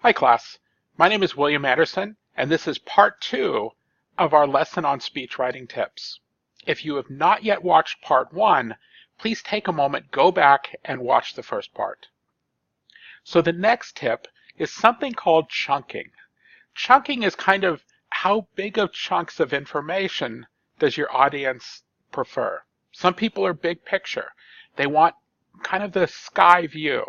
Hi class, my name is William Anderson and this is part 2 of our lesson on speechwriting tips. If you have not yet watched part 1, please take a moment, go back and watch the first part. So the next tip is something called chunking. Chunking is kind of how big of chunks of information does your audience prefer. Some people are big picture. They want kind of the sky view.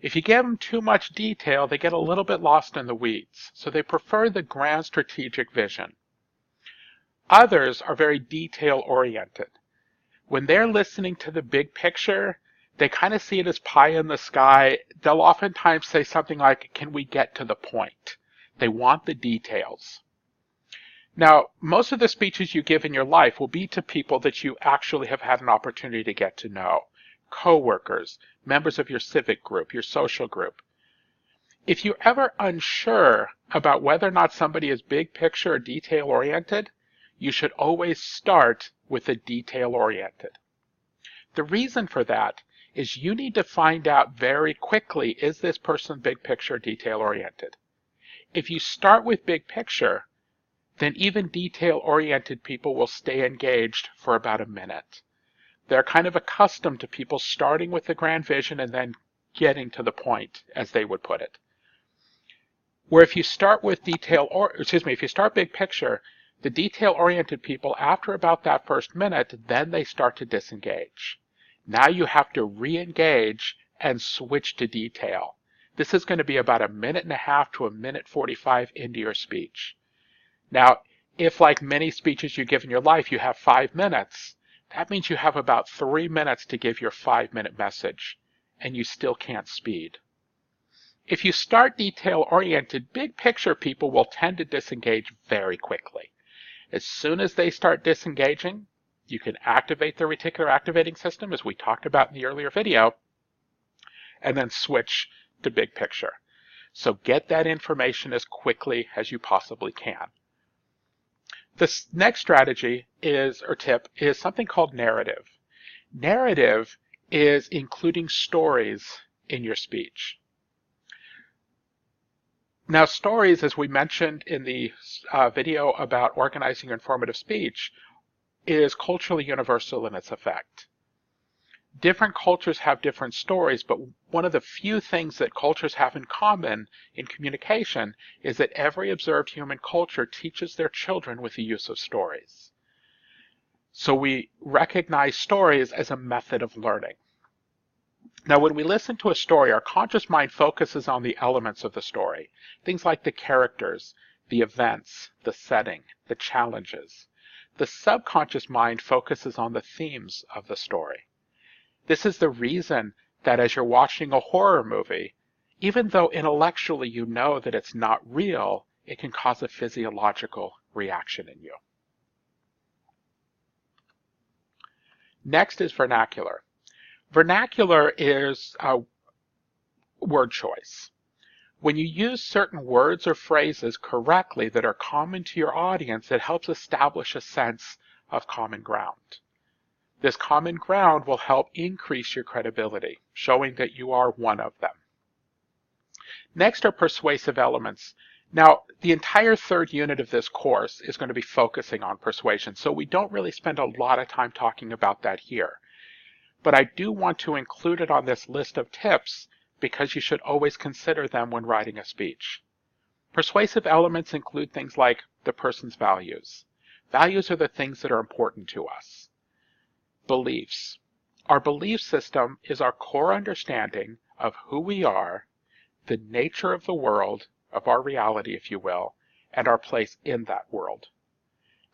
If you give them too much detail, they get a little bit lost in the weeds, so they prefer the grand strategic vision. Others are very detail-oriented. When they're listening to the big picture, they kind of see it as pie in the sky. They'll oftentimes say something like, "Can we get to the point?" They want the details. Now, most of the speeches you give in your life will be to people that you actually have had an opportunity to get to know. Co-workers, members of your civic group, your social group. If you're ever unsure about whether or not somebody is big picture or detail oriented, you should always start with the detail oriented. The reason for that is you need to find out very quickly, is this person big picture, detail oriented? If you start with big picture, then even detail oriented people will stay engaged for about a minute. They're kind of accustomed to people starting with the grand vision and then getting to the point, as they would put it. Where if you start with if you start big picture, the detail-oriented people, after about that first minute, then they start to disengage. Now you have to re-engage and switch to detail. This is going to be about 1.5 to 1:45 into your speech. Now, if like many speeches you give in your life, you have 5 minutes, that means you have about 3 minutes to give your 5-minute message, and you still can't speed. If you start detail-oriented, big picture people will tend to disengage very quickly. As soon as they start disengaging, you can activate the reticular activating system, as we talked about in the earlier video, and then switch to big picture. So get that information as quickly as you possibly can. This next strategy tip is something called narrative. Narrative is including stories in your speech. Now, stories, as we mentioned in the video about organizing informative speech, is culturally universal in its effect. Different cultures have different stories, but one of the few things that cultures have in common in communication is that every observed human culture teaches their children with the use of stories. So we recognize stories as a method of learning. Now, when we listen to a story, our conscious mind focuses on the elements of the story, things like the characters, the events, the setting, the challenges. The subconscious mind focuses on the themes of the story. This is the reason that as you're watching a horror movie, even though intellectually you know that it's not real, it can cause a physiological reaction in you. Next is vernacular. Vernacular is a word choice. When you use certain words or phrases correctly that are common to your audience, it helps establish a sense of common ground. This common ground will help increase your credibility, showing that you are one of them. Next are persuasive elements. Now, the entire third unit of this course is going to be focusing on persuasion, so we don't really spend a lot of time talking about that here. But I do want to include it on this list of tips because you should always consider them when writing a speech. Persuasive elements include things like the person's values. Values are the things that are important to us. Beliefs. Our belief system is our core understanding of who we are, the nature of the world, of our reality, if you will, and our place in that world.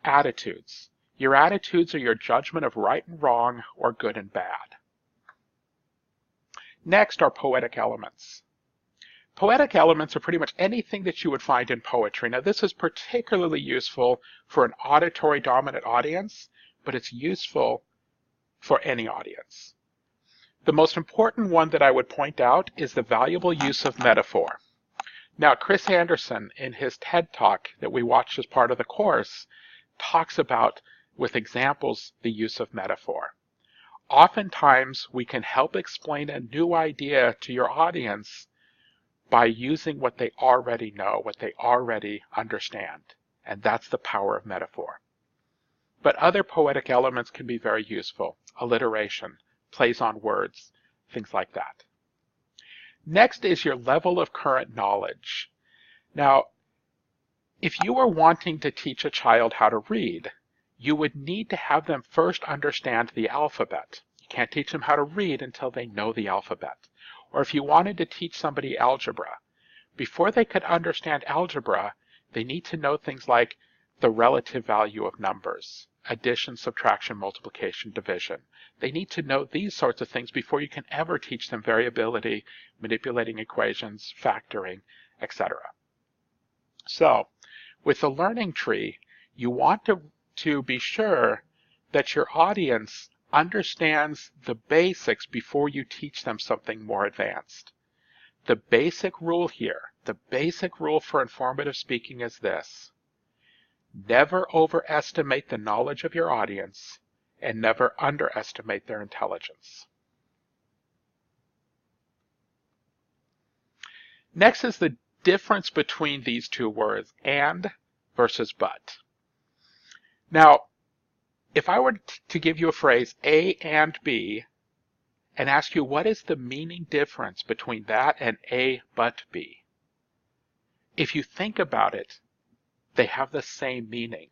Attitudes. Your attitudes are your judgment of right and wrong or good and bad. Next are poetic elements. Poetic elements are pretty much anything that you would find in poetry. Now, this is particularly useful for an auditory dominant audience, but it's useful for any audience. The most important one that I would point out is the valuable use of metaphor. Now, Chris Anderson, in his TED Talk that we watched as part of the course, talks about, with examples, the use of metaphor. Oftentimes, we can help explain a new idea to your audience by using what they already know, what they already understand. And that's the power of metaphor. But other poetic elements can be very useful. Alliteration, plays on words, things like that. Next is your level of current knowledge. Now, if you were wanting to teach a child how to read, you would need to have them first understand the alphabet. You can't teach them how to read until they know the alphabet. Or if you wanted to teach somebody algebra, before they could understand algebra, they need to know things like the relative value of numbers, addition, subtraction, multiplication, division. They need to know these sorts of things before you can ever teach them variability, manipulating equations, factoring, etc. So, with the learning tree, you want to be sure that your audience understands the basics before you teach them something more advanced. The basic rule here, the basic rule for informative speaking is this: never overestimate the knowledge of your audience and never underestimate their intelligence. Next is the difference between these two words, and versus but. Now, if I were to give you a phrase A and B and ask you what is the meaning difference between that and A but B, if you think about it, they have the same meaning.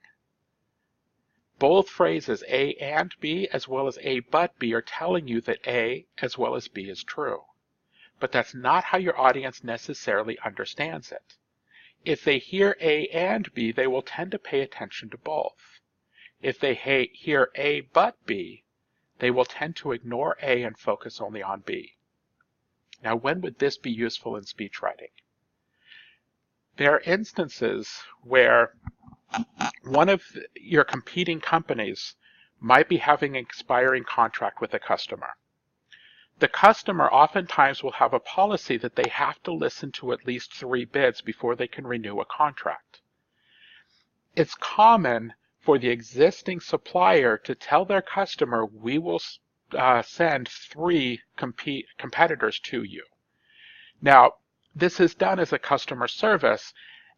Both phrases A and B as well as A but B are telling you that A as well as B is true. But that's not how your audience necessarily understands it. If they hear A and B, they will tend to pay attention to both. If they hear A but B, they will tend to ignore A and focus only on B. Now, when would this be useful in speech writing? There are instances where one of your competing companies might be having an expiring contract with a customer. The customer oftentimes will have a policy that they have to listen to at least 3 bids before they can renew a contract. It's common for the existing supplier to tell their customer, we will send 3 competitors to you. Now, this is done as a customer service,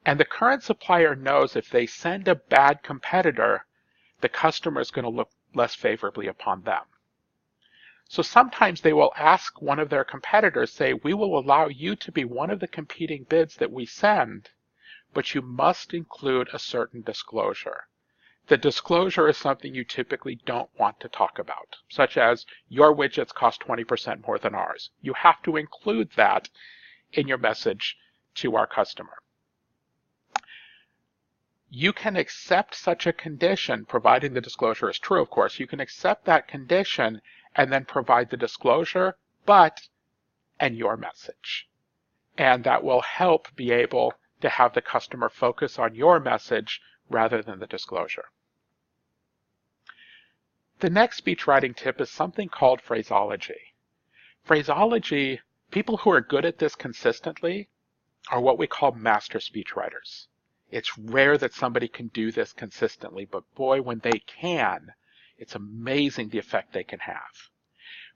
and the current supplier knows if they send a bad competitor, the customer is going to look less favorably upon them. So sometimes they will ask one of their competitors, say, we will allow you to be one of the competing bids that we send, but you must include a certain disclosure. The disclosure is something you typically don't want to talk about, such as your widgets cost 20% more than ours. You have to include that in your message to our customer. You can accept such a condition, providing the disclosure is true, of course. You can accept that condition and then provide the disclosure, and your message. And that will help be able to have the customer focus on your message rather than the disclosure. The next speech writing tip is something called phraseology. Phraseology, people who are good at this consistently are what we call master speechwriters. It's rare that somebody can do this consistently, but boy, when they can, it's amazing the effect they can have.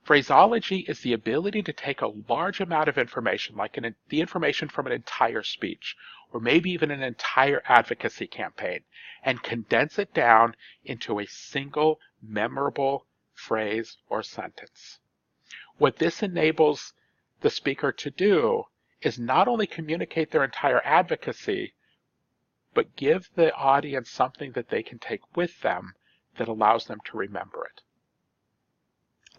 Phraseology is the ability to take a large amount of information, like the information from an entire speech, or maybe even an entire advocacy campaign, and condense it down into a single memorable phrase or sentence. What this enables the speaker to do is not only communicate their entire advocacy, but give the audience something that they can take with them that allows them to remember it.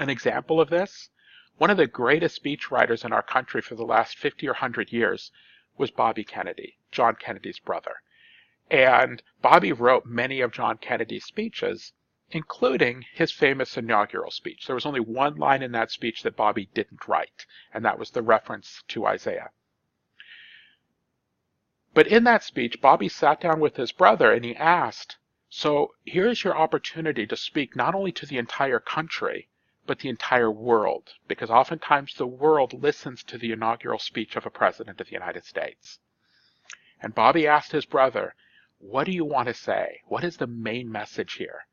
An example of this, one of the greatest speechwriters in our country for the last 50 or 100 years was Bobby Kennedy, John Kennedy's brother. And Bobby wrote many of John Kennedy's speeches, including his famous inaugural speech. There was only one line in that speech that Bobby didn't write, and that was the reference to Isaiah. But in that speech, Bobby sat down with his brother and he asked, so here's your opportunity to speak not only to the entire country, but the entire world, because oftentimes the world listens to the inaugural speech of a president of the United States. And Bobby asked his brother, what do you want to say? What is the main message here?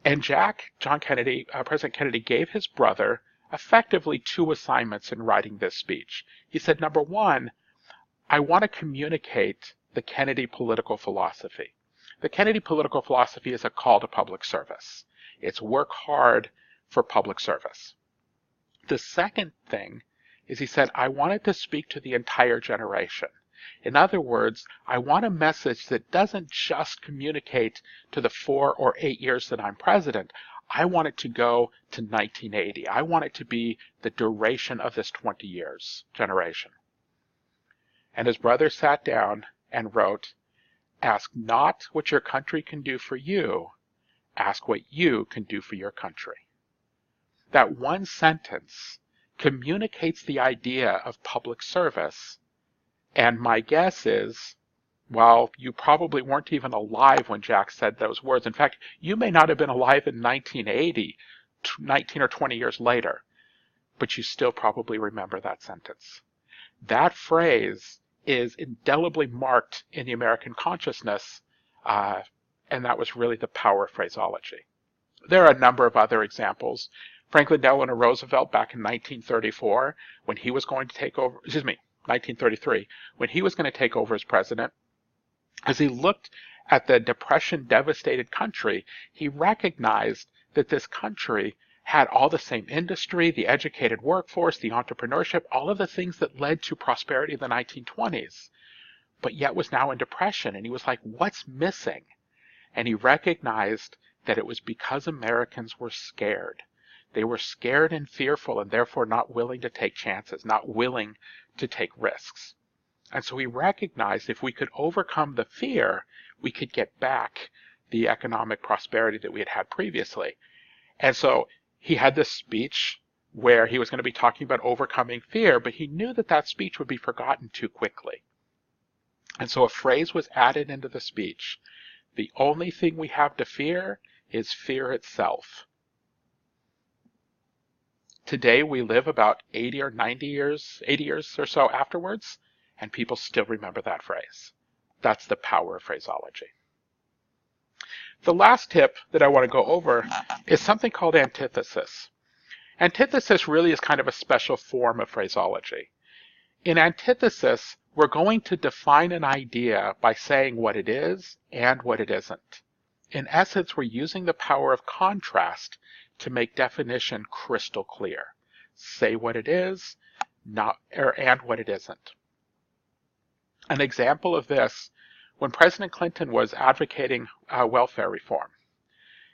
And President Kennedy gave his brother effectively 2 assignments in writing this speech. He said, number 1, I want to communicate the Kennedy political philosophy. The Kennedy political philosophy is a call to public service. It's work hard for public service. The second thing is he said, I wanted to speak to the entire generation. In other words, I want a message that doesn't just communicate to the 4 or 8 years that I'm president. I want it to go to 1980. I want it to be the duration of this 20 years generation. And his brother sat down and wrote, ask not what your country can do for you, ask what you can do for your country. That one sentence communicates the idea of public service, and my guess is, well, you probably weren't even alive when Jack said those words. In fact, you may not have been alive in 1980, 19 or 20 years later, but you still probably remember that sentence. That phrase is indelibly marked in the American consciousness, and that was really the power of phraseology. There are a number of other examples. Franklin Delano Roosevelt back in 1934, when he was going to take over, 1933, when he was going to take over as president, as he looked at the depression-devastated country, he recognized that this country had all the same industry, the educated workforce, the entrepreneurship, all of the things that led to prosperity in the 1920s, but yet was now in depression. And he was like, what's missing? And he recognized that it was because Americans were scared. They were scared and fearful, and therefore not willing to take chances, not willing to take risks. And so he recognized if we could overcome the fear, we could get back the economic prosperity that we had had previously. And so he had this speech where he was going to be talking about overcoming fear, but he knew that that speech would be forgotten too quickly. And so a phrase was added into the speech. The only thing we have to fear is fear itself. Today we live about 80 years or so afterwards, and people still remember that phrase. That's the power of phraseology. The last tip that I want to go over is something called antithesis. Antithesis really is kind of a special form of phraseology. In antithesis, we're going to define an idea by saying what it is and what it isn't. In essence, we're using the power of contrast to make definition crystal clear. Say what it is, and what it isn't. An example of this, when President Clinton was advocating welfare reform.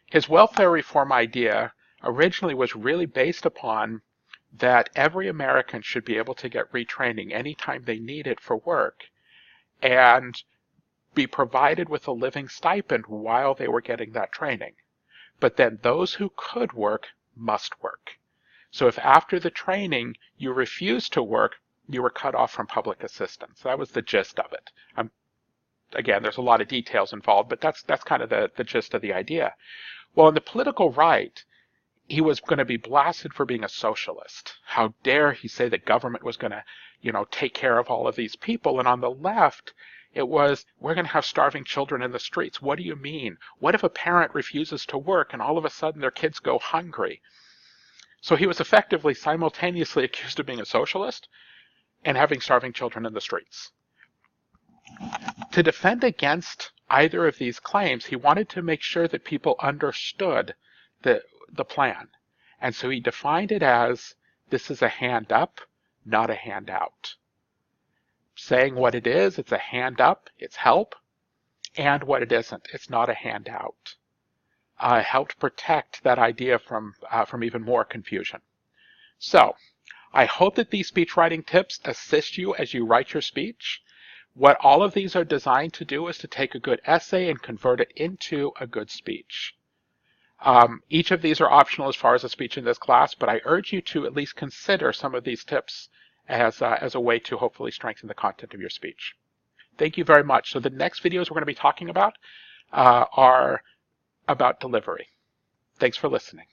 His welfare reform idea originally was really based upon that every American should be able to get retraining anytime they need it for work and be provided with a living stipend while they were getting that training. But then those who could work must work. So if after the training you refused to work, you were cut off from public assistance. That was the gist of it. Again, there's a lot of details involved, but that's kind of the gist of the idea. Well, on the political right, he was going to be blasted for being a socialist. How dare he say that government was going to, take care of all of these people? And on the left, it was, we're going to have starving children in the streets. What do you mean? What if a parent refuses to work and all of a sudden their kids go hungry? So he was effectively simultaneously accused of being a socialist and having starving children in the streets. To defend against either of these claims, he wanted to make sure that people understood the plan. And so he defined it as, this is a hand up, not a handout. Saying what it is, it's a hand up, it's help, and what it isn't, it's not a handout. Helped protect that idea from even more confusion. So, I hope that these speech writing tips assist you as you write your speech. What all of these are designed to do is to take a good essay and convert it into a good speech. Each of these are optional as far as a speech in this class, but I urge you to at least consider some of these tips as a way to hopefully strengthen the content of your speech. Thank you very much. So the next videos we're going to be talking about are about delivery. Thanks for listening.